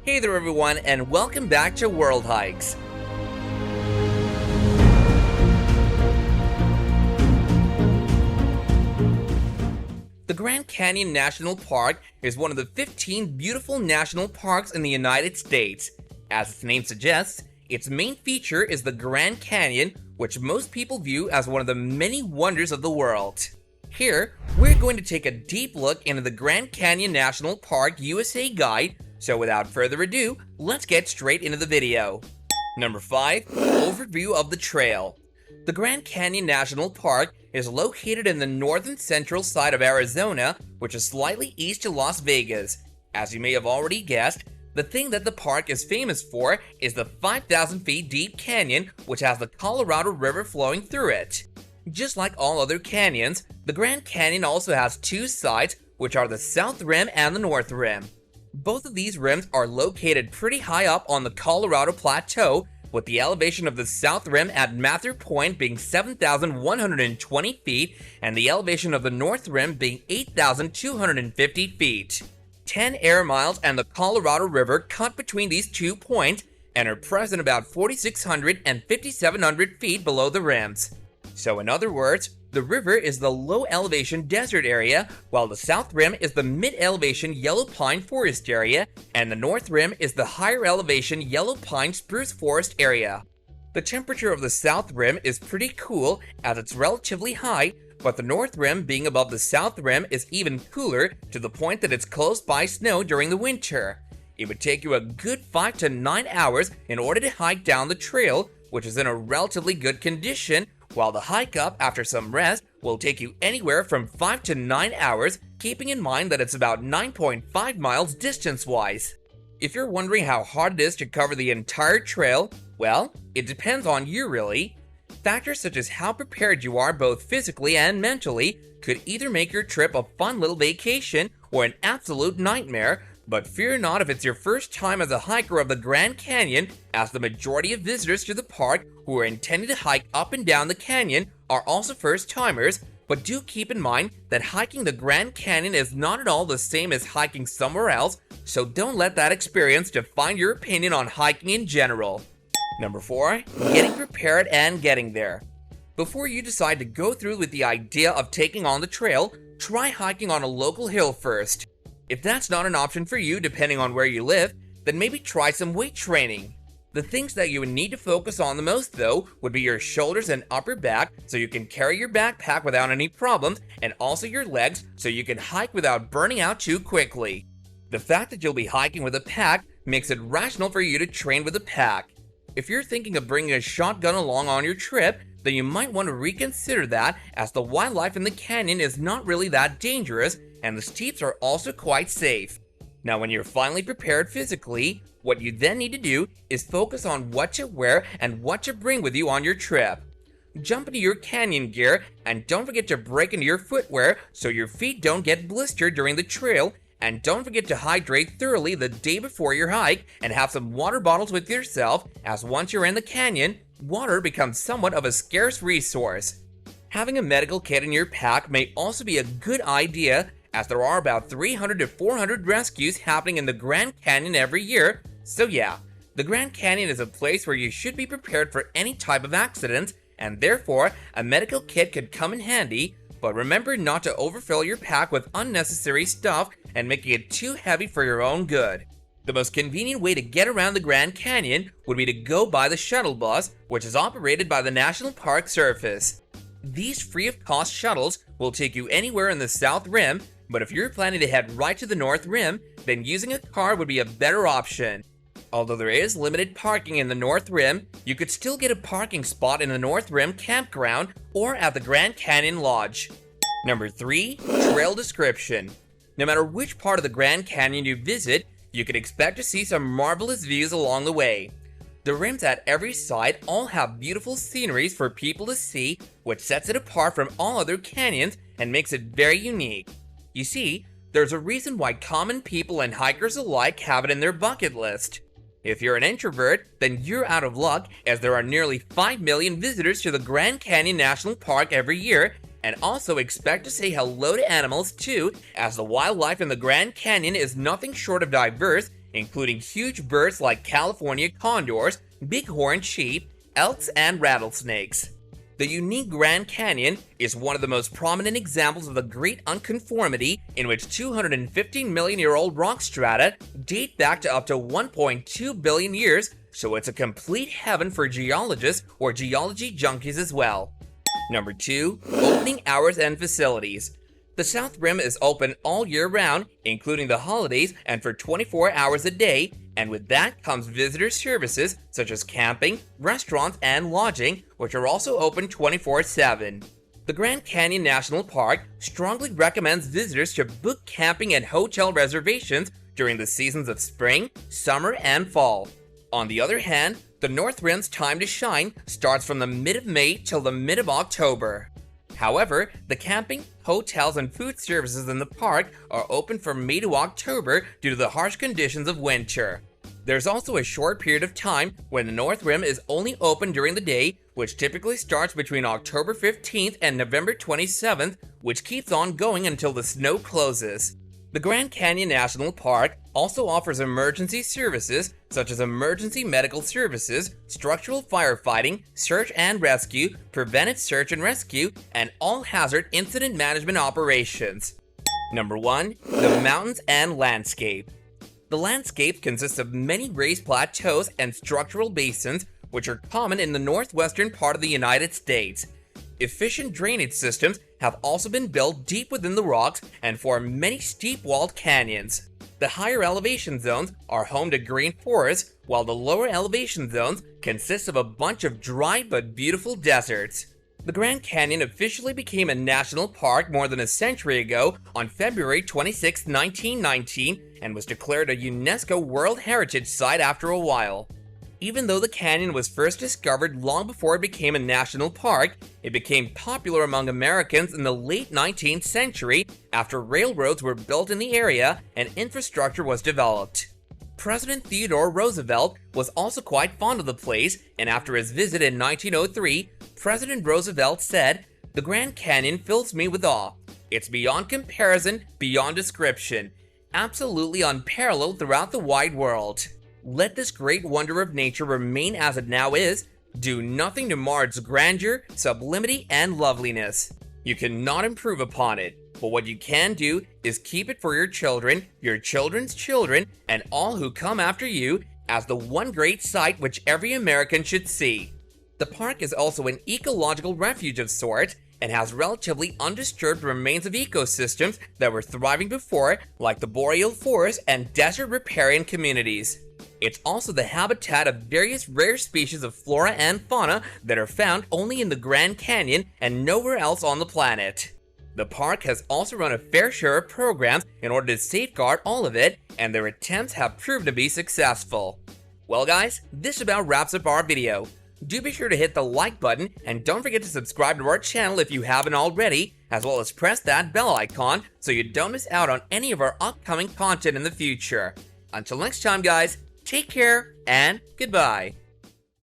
Hey there everyone, and welcome back to World Hikes. The Grand Canyon National Park is one of the 15 beautiful national parks in the United States. As its name suggests, its main feature is the Grand Canyon, which most people view as one of the many wonders of the world. Here, we're going to take a deep look into the Grand Canyon National Park USA Guide, so without further ado, let's get straight into the video. Number 5. Overview of the trail. The Grand Canyon National Park is located in the northern central side of Arizona, which is slightly east of Las Vegas. As you may have already guessed, the thing that the park is famous for is the 5,000 feet deep canyon, which has the Colorado River flowing through it. Just like all other canyons, the Grand Canyon also has two sides, which are the South Rim and the North Rim. Both of these rims are located pretty high up on the Colorado Plateau, with the elevation of the South Rim at Mather Point being 7,120 feet and the elevation of the North Rim being 8,250 feet. 10 air miles and the Colorado River cut between these 2 points and are present about 4,600 and 5,700 feet below the rims. So in other words, the river is the low-elevation desert area, while the South Rim is the mid-elevation yellow pine forest area, and the North Rim is the higher-elevation yellow pine spruce forest area. The temperature of the South Rim is pretty cool as it's relatively high, but the North Rim being above the South Rim is even cooler to the point that it's close by snow during the winter. It would take you a good 5 to 9 hours in order to hike down the trail, which is in a relatively good condition, while the hike up after some rest will take you anywhere from 5 to 9 hours, keeping in mind that it's about 9.5 miles distance-wise. If you're wondering how hard it is to cover the entire trail, well, it depends on you really. Factors such as how prepared you are both physically and mentally could either make your trip a fun little vacation or an absolute nightmare, but fear not if it's your first time as a hiker of the Grand Canyon, as the majority of visitors to the park who are intending to hike up and down the canyon are also first-timers, but do keep in mind that hiking the Grand Canyon is not at all the same as hiking somewhere else, so don't let that experience define your opinion on hiking in general. Number 4. Getting prepared and getting there. Before you decide to go through with the idea of taking on the trail, try hiking on a local hill first. If that's not an option for you depending on where you live, then maybe try some weight training. The things that you would need to focus on the most though would be your shoulders and upper back so you can carry your backpack without any problems, and also your legs so you can hike without burning out too quickly. The fact that you'll be hiking with a pack makes it rational for you to train with a pack. If you're thinking of bringing a shotgun along on your trip, then you might want to reconsider that, as the wildlife in the canyon is not really that dangerous and the steeps are also quite safe. Now when you're finally prepared physically, what you then need to do is focus on what to wear and what to bring with you on your trip. Jump into your canyon gear and don't forget to break into your footwear so your feet don't get blistered during the trail, and don't forget to hydrate thoroughly the day before your hike and have some water bottles with yourself, as once you're in the canyon, water becomes somewhat of a scarce resource. Having a medical kit in your pack may also be a good idea, as there are about 300 to 400 rescues happening in the Grand Canyon every year, so yeah, the Grand Canyon is a place where you should be prepared for any type of accident, and therefore a medical kit could come in handy, but remember not to overfill your pack with unnecessary stuff and making it too heavy for your own good. The most convenient way to get around the Grand Canyon would be to go by the shuttle bus, which is operated by the National Park Service. These free-of-cost shuttles will take you anywhere in the South Rim, but if you're planning to head right to the North Rim, then using a car would be a better option. Although there is limited parking in the North Rim, you could still get a parking spot in the North Rim campground or at the Grand Canyon Lodge. Number 3. Trail description. No matter which part of the Grand Canyon you visit, you can expect to see some marvelous views along the way. The rims at every side all have beautiful sceneries for people to see, which sets it apart from all other canyons and makes it very unique. You see, there's a reason why common people and hikers alike have it in their bucket list. If you're an introvert, then you're out of luck, as there are nearly 5 million visitors to the Grand Canyon National Park every year, and also expect to say hello to animals too, as the wildlife in the Grand Canyon is nothing short of diverse including huge birds like California condors, bighorn sheep, elks, and rattlesnakes. The unique Grand Canyon is one of the most prominent examples of the Great Unconformity, in which 215-million-year-old rock strata date back to up to 1.2 billion years, so it's a complete heaven for geologists or geology junkies as well. Number 2. Opening hours and facilities. The South Rim is open all year round, including the holidays, and for 24 hours a day, and with that comes visitor services such as camping, restaurants, and lodging, which are also open 24/7. The Grand Canyon National Park strongly recommends visitors to book camping and hotel reservations during the seasons of spring, summer, and fall. On the other hand, the North Rim's time to shine starts from the mid of May till the mid of October. However, the camping, hotels, and food services in the park are open from May to October due to the harsh conditions of winter. There's also a short period of time when the North Rim is only open during the day, which typically starts between October 15th and November 27th, which keeps on going until the snow closes. The Grand Canyon National Park also offers emergency services such as emergency medical services, structural firefighting, search and rescue, preventive search and rescue, and all hazard incident management operations. Number 1. The mountains and landscape. The landscape consists of many raised plateaus and structural basins, which are common in the northwestern part of the United States. Efficient drainage systems have also been built deep within the rocks and form many steep-walled canyons. The higher elevation zones are home to green forests, while the lower elevation zones consist of a bunch of dry but beautiful deserts. The Grand Canyon officially became a national park more than a century ago on February 26, 1919, and was declared a UNESCO World Heritage Site after a while. Even though the canyon was first discovered long before it became a national park, it became popular among Americans in the late 19th century after railroads were built in the area and infrastructure was developed. President Theodore Roosevelt was also quite fond of the place, and after his visit in 1903, President Roosevelt said, "The Grand Canyon fills me with awe. It's beyond comparison, beyond description, absolutely unparalleled throughout the wide world. Let this great wonder of nature remain as it now is. Do nothing to mar its grandeur, sublimity, and loveliness. You cannot improve upon it, but what you can do is keep it for your children, your children's children, and all who come after you as the one great sight which every American should see." The park is also an ecological refuge of sorts and has relatively undisturbed remains of ecosystems that were thriving before, like the boreal forest and desert riparian communities. It's also the habitat of various rare species of flora and fauna that are found only in the Grand Canyon and nowhere else on the planet. The park has also run a fair share of programs in order to safeguard all of it, and their attempts have proven to be successful. Well guys, this about wraps up our video. Do be sure to hit the like button and don't forget to subscribe to our channel if you haven't already, as well as press that bell icon so you don't miss out on any of our upcoming content in the future. Until next time guys, take care and goodbye.